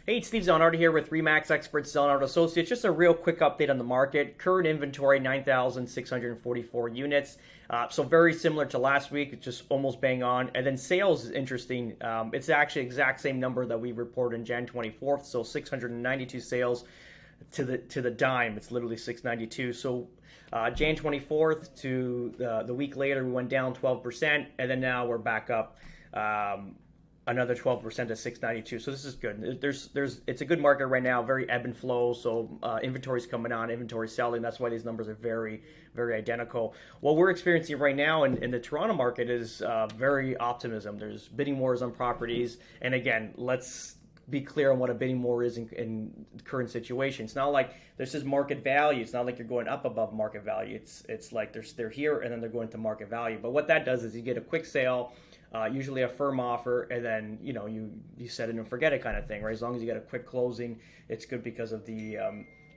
Hey, it's Steve Zonardo here with Remax Experts Zonardo Associates. Just a real quick update on the market. Current inventory, 9,644 units. So very similar to last week. It's just almost bang on. And then sales is interesting. It's actually exact same number that we reported in Jan 24th. So 692 sales to the dime. It's literally 692. So Jan 24th to the week later, we went down 12%. And then now we're back up. Another 12% to 692. So this is good. It's a good market right now, very ebb and flow. So inventory's coming on, inventory selling. That's why these numbers are very, very identical. What we're experiencing right now in the Toronto market is very optimism. There's bidding wars on properties. And again, let's be clear on what a bidding war is in the current situation. It's not like there's just market value. It's not like you're going up above market value. It's like they're here and then they're going to market value. But what that does is you get a quick sale, usually a firm offer, and then you set it and forget it kind of thing, right? As long as you get a quick closing, it's good because of the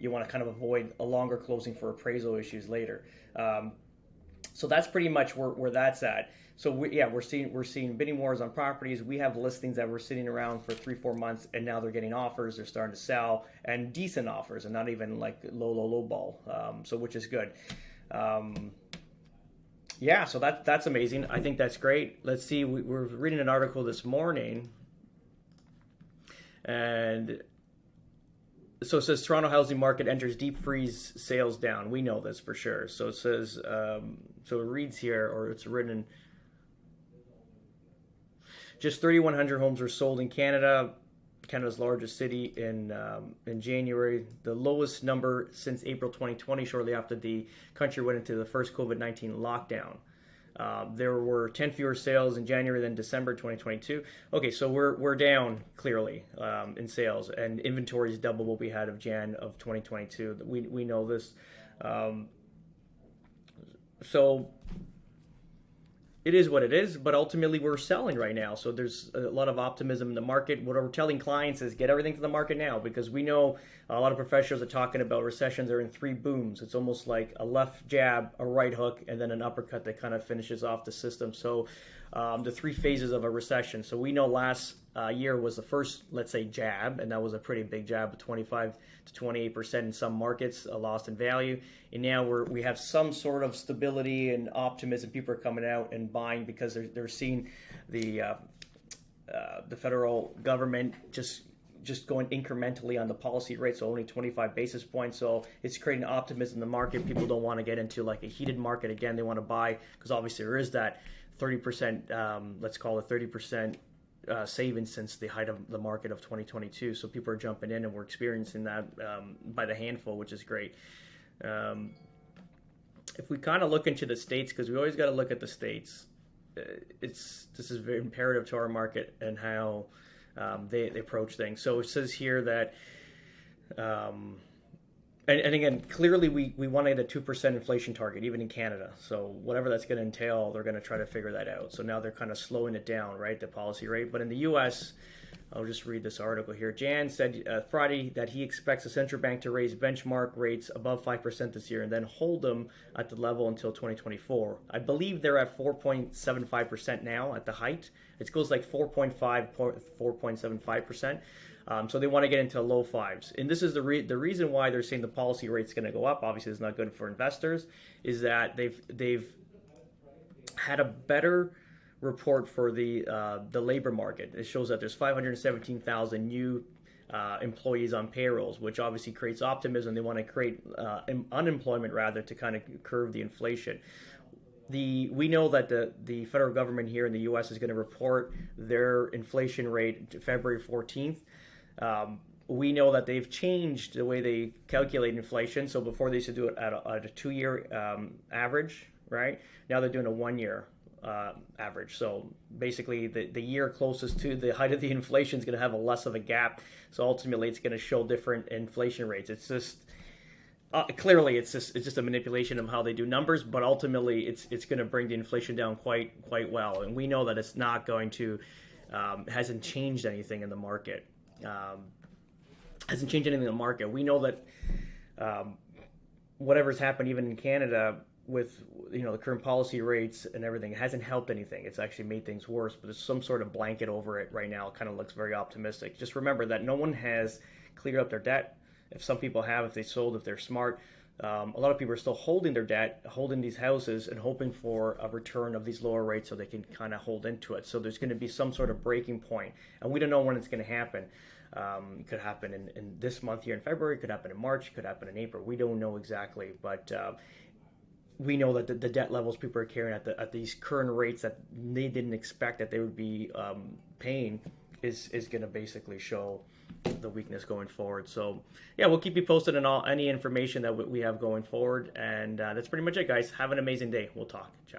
you want to kind of avoid a longer closing for appraisal issues later. So that's pretty much where that's at. So we're seeing bidding wars on properties. We have listings that were sitting around for 3-4 months, and now they're getting offers. They're starting to sell, and decent offers, and not even like low ball. So which is good. So that's amazing. I think that's great. Let's see. We're reading an article this morning, and so it says Toronto housing market enters deep freeze, sales down. We know this for sure. So it says, so it reads here, or it's written, just 3,100 homes were sold in Canada, Canada's largest city, in January, the lowest number since April 2020, shortly after the country went into the first COVID-19 lockdown. There were 10 fewer sales in January than December 2022. Okay, so we're down clearly in sales, and inventory is double what we had of Jan of 2022. We know this. So it is what it is, but ultimately we're selling right now. So there's a lot of optimism in the market. What we're telling clients is get everything to the market now, because we know a lot of professionals are talking about recessions are in 3 booms. It's almost like a left jab, a right hook, and then an uppercut that kind of finishes off the system. So the 3 phases of a recession. So we know last year was the first, let's say, jab, and that was a pretty big jab of 25 to 28% in some markets, lost in value. And now we have some sort of stability and optimism. People are coming out and buying because they're seeing the federal government just going incrementally on the policy rate, so only 25 basis points. So it's creating optimism in the market. People don't want to get into like a heated market again. They want to buy because obviously there is that 30%, let's call it 30% savings since the height of the market of 2022. So people are jumping in, and we're experiencing that by the handful, which is great. If we kind of look into the states, because we always got to look at the states, this is very imperative to our market and how they approach things. So it says here that, and again, clearly we want to get a 2% inflation target, even in Canada. So whatever that's going to entail, they're going to try to figure that out. So now they're kind of slowing it down, right, the policy rate. But in the U.S., I'll just read this article here. Jan said Friday that he expects the central bank to raise benchmark rates above 5% this year and then hold them at the level until 2024. I believe they're at 4.75% now at the height. It goes like 4.5, 4.75%. So they want to get into low fives. And this is the reason why they're saying the policy rate's going to go up. Obviously, it's not good for investors, is that they've had a better report for the labor market. It shows that there's 517,000 new employees on payrolls, which obviously creates optimism. They want to create unemployment rather to kind of curb the inflation. We know that the federal government here in the U.S. is going to report their inflation rate February 14th. We know that they've changed the way they calculate inflation. So before they used to do it at a 2-year average, right? Now they're doing a 1-year average. So basically the year closest to the height of the inflation is going to have a less of a gap. So ultimately it's going to show different inflation rates. It's just clearly it's just a manipulation of how they do numbers, but ultimately it's going to bring the inflation down quite well. And we know that it's not going to hasn't changed anything in the market. We know that whatever's happened even in Canada, with the current policy rates and everything, it hasn't helped anything. It's actually made things worse. But there's some sort of blanket over it right now. It kind of looks very optimistic. Just remember that no one has cleared up their debt. If some people have, if they sold, if they're smart, a lot of people are still holding their debt, holding these houses, and hoping for a return of these lower rates so they can kind of hold into it. So there's going to be some sort of breaking point, and we don't know when it's going to happen. It could happen in this month here in February, it could happen in March, it could happen in April. We don't know exactly, but we know that the debt levels people are carrying at these current rates that they didn't expect that they would be paying is going to basically show the weakness going forward. So yeah, we'll keep you posted on any information that we have going forward, and that's pretty much it, guys. Have an amazing day. We'll talk. Ciao.